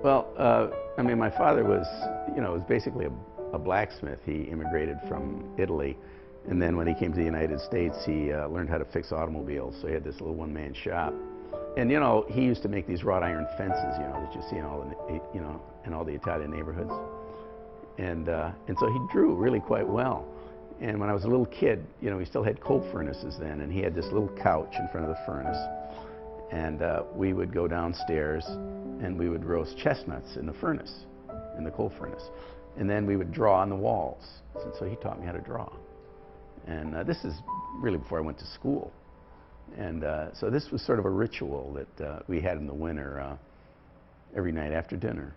Well, I mean, my father was, was basically a blacksmith. He immigrated from Italy, and then when he came to the United States, he learned how to fix automobiles. So he had this little one-man shop, and he used to make these wrought iron fences, that you see in all the, in all the Italian neighborhoods, and so he drew really quite well. And when I was a little kid, we still had coal furnaces then, and he had this little couch in front of the furnace. And we would go downstairs and we would roast chestnuts in the furnace, in the coal furnace. And then we would draw on the walls. And so he taught me how to draw. And this is really before I went to school. And so this was sort of a ritual that we had in the winter every night after dinner.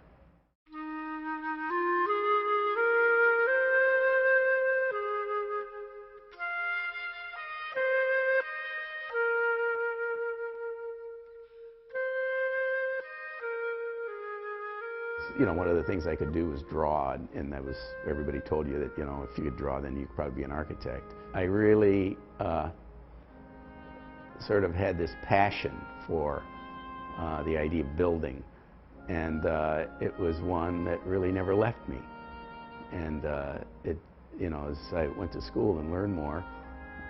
One of the things I could do was draw, and that was, everybody told you that, if you could draw, then you could probably be an architect. I really sort of had this passion for the idea of building, and it was one that really never left me. And as I went to school and learned more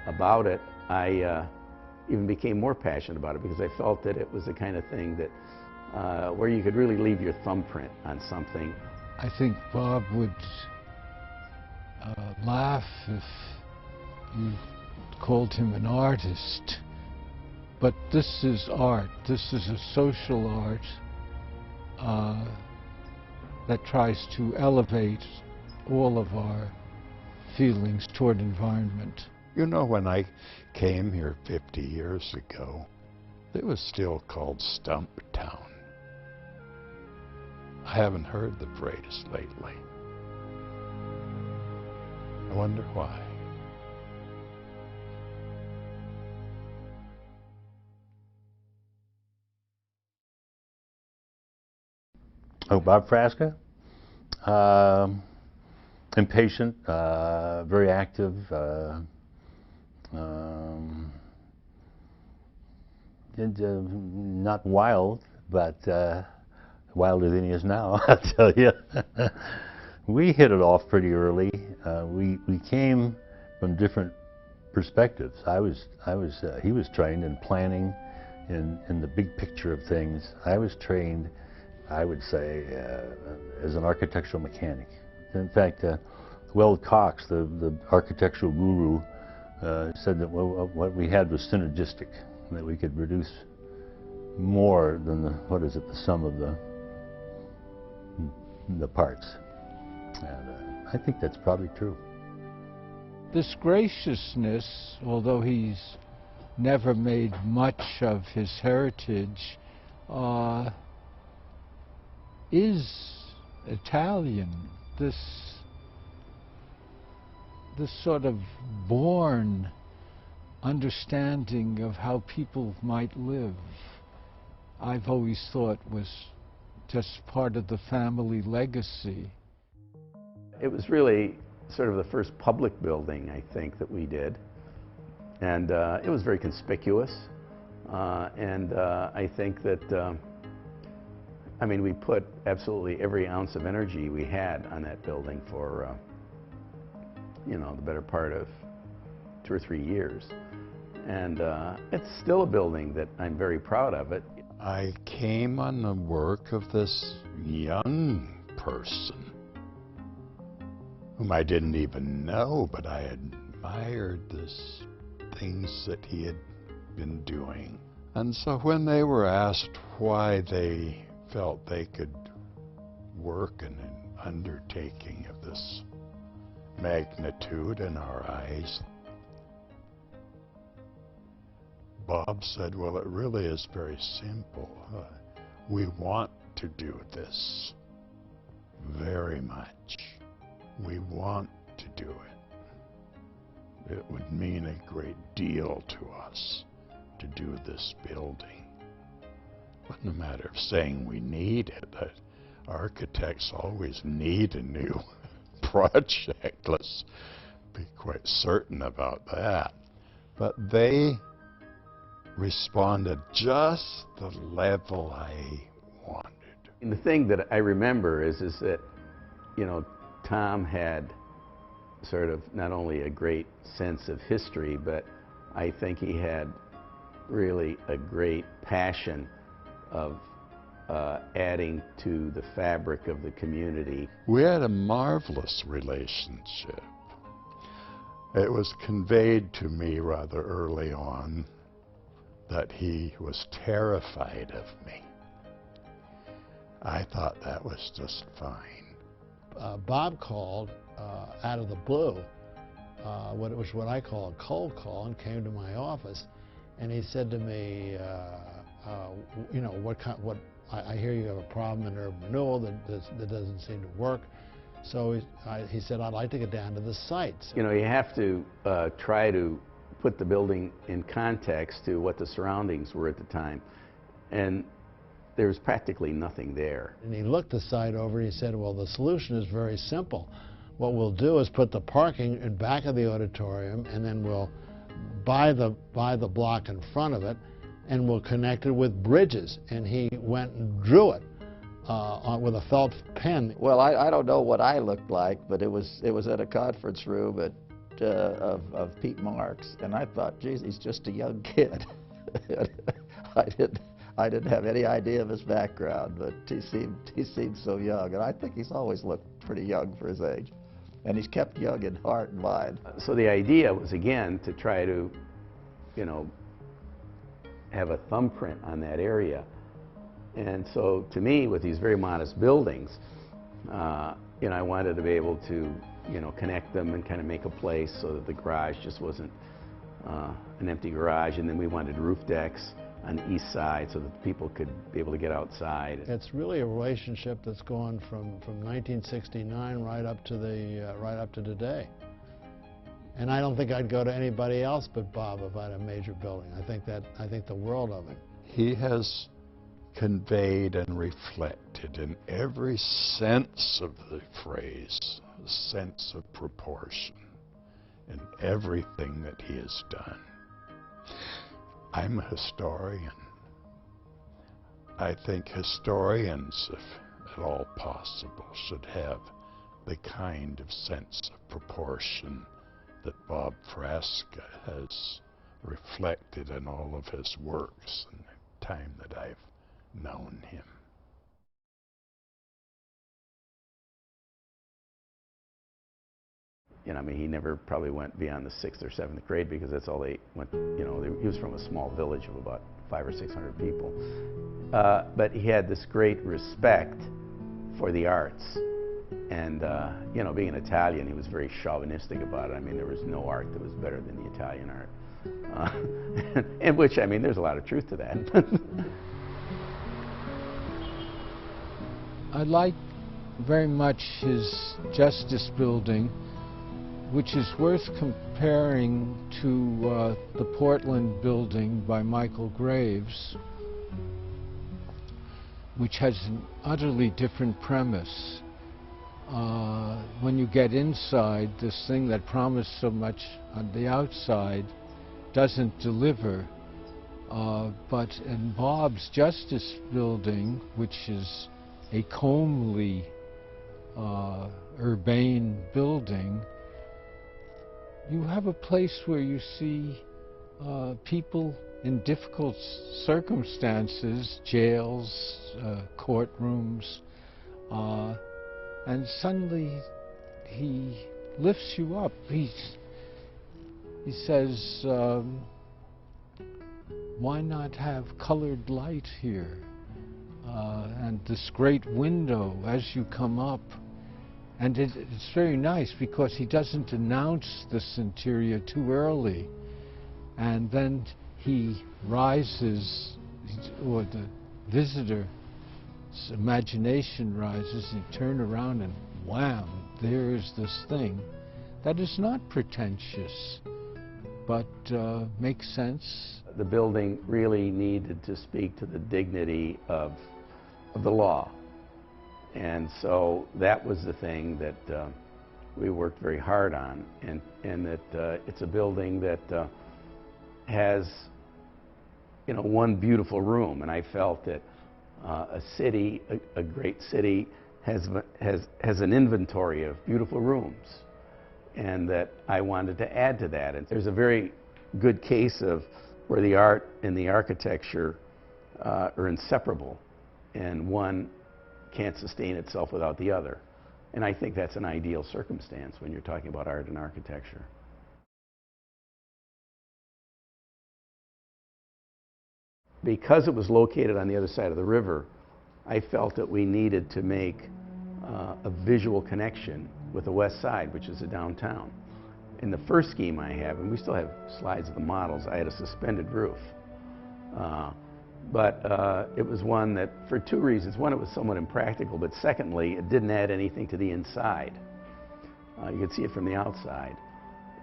about it, I even became more passionate about it because I felt that it was the kind of thing that where you could really leave your thumbprint on something. I think Bob would laugh if you called him an artist. But this is art. This is a social art that tries to elevate all of our feelings toward environment. When I came here 50 years ago, it was still called Stump Town. I haven't heard the phrase lately. I wonder why. Oh, Bob Frasca. Impatient, very active, not wild, but wilder than he is now, I'll tell you. We hit it off pretty early. We came from different perspectives. He was trained in planning, in the big picture of things. I was trained, I would say, as an architectural mechanic. In fact, Weld Cox, the architectural guru, said that what we had was synergistic, that we could produce more than the sum of the parts. And I think that's probably true. This graciousness, although he's never made much of his heritage, is Italian. This sort of born understanding of how people might live, I've always thought was just part of the family legacy. It was really sort of the first public building, I think, that we did. And it was very conspicuous. I think that, we put absolutely every ounce of energy we had on that building for, the better part of 2 or 3 years. And it's still a building that I'm very proud of it. I came on the work of this young person whom I didn't even know, but I admired the things that he had been doing. And so when they were asked why they felt they could work in an undertaking of this magnitude in our eyes, Bob said, well, it really is very simple. We want to do this very much. We want to do it. It would mean a great deal to us to do this building. It wasn't a matter of saying we need it. Architects always need a new project. Let's be quite certain about that. But they responded just the level I wanted. And the thing that I remember is that, you know, Tom had sort of not only a great sense of history, but I think he had really a great passion of adding to the fabric of the community. We had a marvelous relationship. It was conveyed to me rather early on that he was terrified of me. I thought that was just fine. Bob called out of the blue, what I call a cold call, and came to my office, and he said to me, you know, I hear you have a problem in urban renewal that doesn't seem to work. So he said, I'd like to get down to the site. You know, you have to try to put the building in context to what the surroundings were at the time. And there was practically nothing there. And he looked the site over and he said, well, the solution is very simple. What we'll do is put the parking in back of the auditorium, and then we'll buy the block in front of it, and we'll connect it with bridges. And he went and drew it with a felt pen. Well, I don't know what I looked like, but it was at a conference room of Pete Marks, and I thought, geez, he's just a young kid. I didn't have any idea of his background, but he seemed so young, and I think he's always looked pretty young for his age, and he's kept young in heart and mind. So the idea was, again, to try to, you know, have a thumbprint on that area. And so to me, with these very modest buildings, you know, I wanted to be able to, you know, connect them and kind of make a place so that the garage just wasn't an empty garage. And then we wanted roof decks on the east side so that people could be able to get outside. It's really a relationship that's gone from 1969 right up to today. And I don't think I'd go to anybody else but Bob if I had a major building. I think the world of it. He has conveyed and reflected in every sense of the phrase, a sense of proportion in everything that he has done. I'm a historian. I think historians, if at all possible, should have the kind of sense of proportion that Bob Frasca has reflected in all of his works in the time that I've known him. You know, I mean, he never probably went beyond the 6th or 7th grade because that's all they went, you know, he was from a small village of about 500 or 600 people. But he had this great respect for the arts. And, you know, being an Italian, he was very chauvinistic about it. I mean, there was no art that was better than the Italian art. And which, I mean, there's a lot of truth to that. I like very much his Justice Building, which is worth comparing to the Portland building by Michael Graves, which has an utterly different premise. When you get inside, this thing that promised so much on the outside doesn't deliver. But in Bob's Justice Building, which is a comely, urbane building, you have a place where you see people in difficult circumstances, jails, courtrooms, and suddenly he lifts you up. He says, why not have colored light here? And this great window as you come up. And it's very nice because he doesn't announce this interior too early. And then he rises, or the visitor's imagination rises, and you turn around and wham, there's this thing that is not pretentious, but makes sense. The building really needed to speak to the dignity of the law. And so that was the thing that we worked very hard on, and that it's a building that has, you know, one beautiful room, and I felt that A city, a great city, has an inventory of beautiful rooms, and that I wanted to add to that. And there's a very good case of where the art and the architecture are inseparable, and one can't sustain itself without the other. And I think that's an ideal circumstance when you're talking about art and architecture. Because it was located on the other side of the river, I felt that we needed to make a visual connection with the west side, which is the downtown. In the first scheme I have, and we still have slides of the models, I had a suspended roof. But it was one that, for two reasons. One, it was somewhat impractical, but secondly, it didn't add anything to the inside. You could see it from the outside.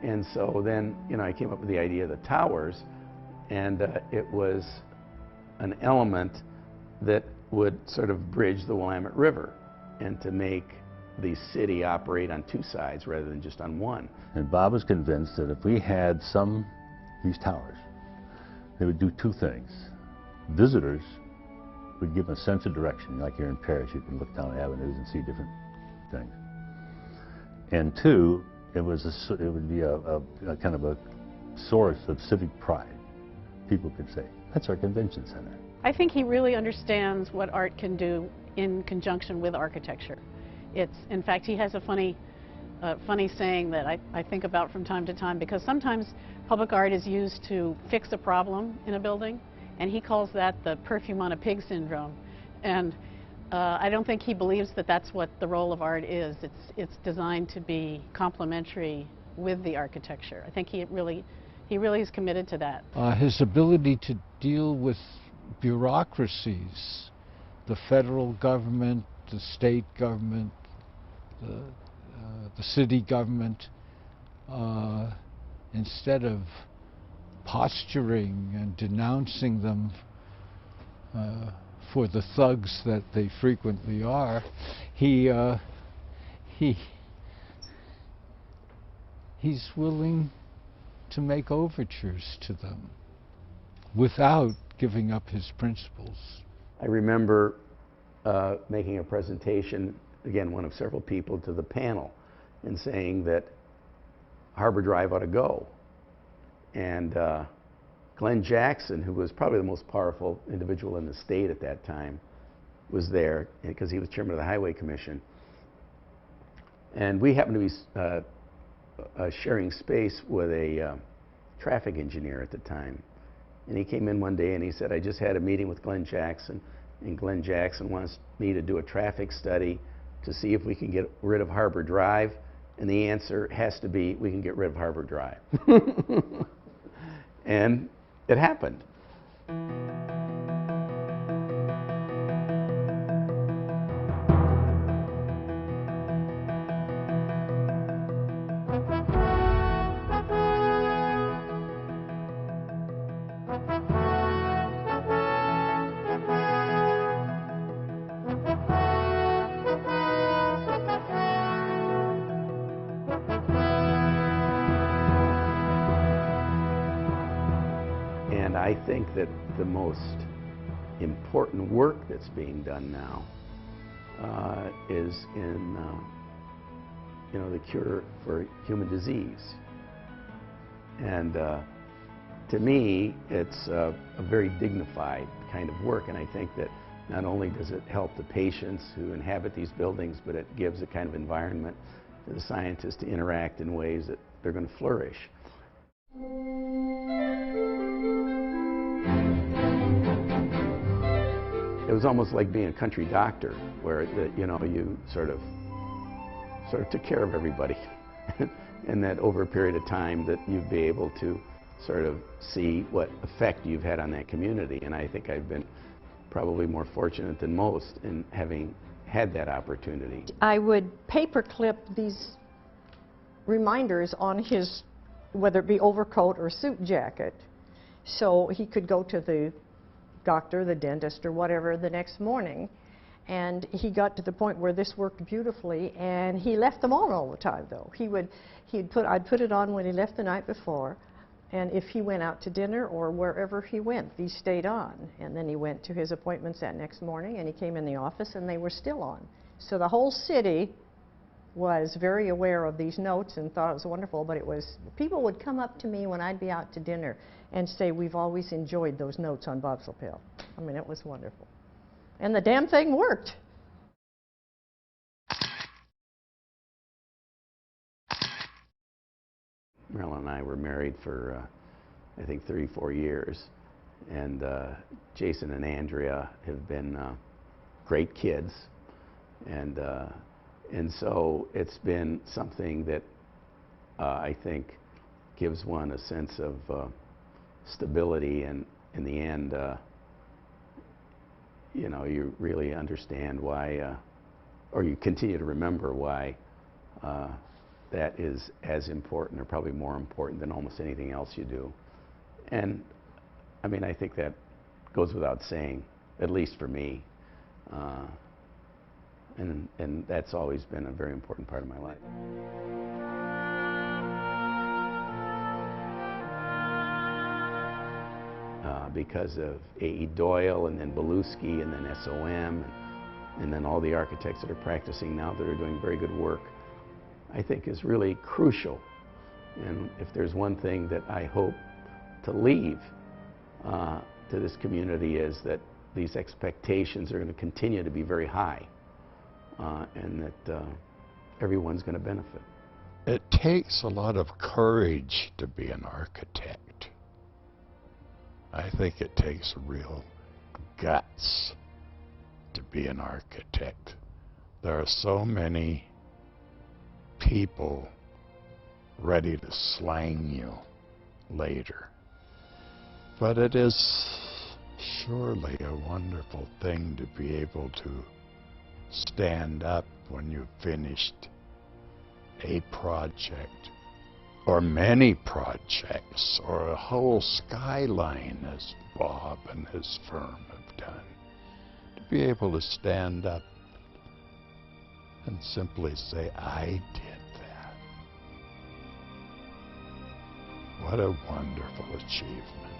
And so then, you know, I came up with the idea of the towers, and it was an element that would sort of bridge the Willamette River and to make the city operate on two sides rather than just on one. And Bob was convinced that if we had these towers, they would do two things. Visitors would give them a sense of direction. Like here in Paris, you can look down avenues and see different things. And two, it would be a kind of a source of civic pride. People could say, that's our convention center. I think he really understands what art can do in conjunction with architecture. In fact, he has a funny saying that I think about from time to time, because sometimes public art is used to fix a problem in a building, and he calls that the perfume on a pig syndrome. And I don't think he believes that that's what the role of art is. It's designed to be complementary with the architecture. I think he really is committed to that. His ability to deal with bureaucracies, the federal government, the state government, the city government, instead of posturing and denouncing them for the thugs that they frequently are, he's willing to make overtures to them without giving up his principles. I remember making a presentation, again, one of several people, to the panel, and saying that Harbor Drive ought to go. And Glenn Jackson, who was probably the most powerful individual in the state at that time, was there because he was chairman of the Highway Commission. And we happened to be sharing space with a traffic engineer at the time. And he came in one day and he said, I just had a meeting with Glenn Jackson, and Glenn Jackson wants me to do a traffic study to see if we can get rid of Harbor Drive. And the answer has to be, we can get rid of Harbor Drive. And it happened. And I think that the most important work that's being done now is in the cure for human disease. And to me, it's a very dignified kind of work. And I think that not only does it help the patients who inhabit these buildings, but it gives a kind of environment for the scientists to interact in ways that they're going to flourish. It was almost like being a country doctor, where you sort of took care of everybody, and that over a period of time that you'd be able to sort of see what effect you've had on that community. And I think I've been probably more fortunate than most in having had that opportunity. I would paperclip these reminders on his, whether it be overcoat or suit jacket, so he could go to the doctor, the dentist, or whatever the next morning. And he got to the point where this worked beautifully, and he left them on all the time, though. I'd put it on when he left the night before, And if he went out to dinner or wherever he went, these stayed on. And then he went to his appointments that next morning, and he came in the office, and they were still on. So the whole city was very aware of these notes and thought it was wonderful, but it was, people would come up to me when I'd be out to dinner and say, we've always enjoyed those notes on Bob's lapel. I mean, it was wonderful. And the damn thing worked. Marilyn and I were married for, I think, 34 years. And Jason and Andrea have been great kids. And so it's been something that I think gives one a sense of stability. And in the end, you know, you really understand why, or you continue to remember why that is as important, or probably more important than almost anything else you do. And I mean, I think that goes without saying, at least for me. And that's always been a very important part of my life. Because of A.E. Doyle, and then Belusky, and then SOM, and then all the architects that are practicing now that are doing very good work, I think is really crucial. And if there's one thing that I hope to leave to this community, is that these expectations are going to continue to be very high, and that everyone's going to benefit. It takes a lot of courage to be an architect. I think it takes real guts to be an architect. There are so many people ready to slang you later. But it is surely a wonderful thing to be able to stand up when you've finished a project, or many projects, or a whole skyline, as Bob and his firm have done. To be able to stand up and simply say, I did that. What a wonderful achievement.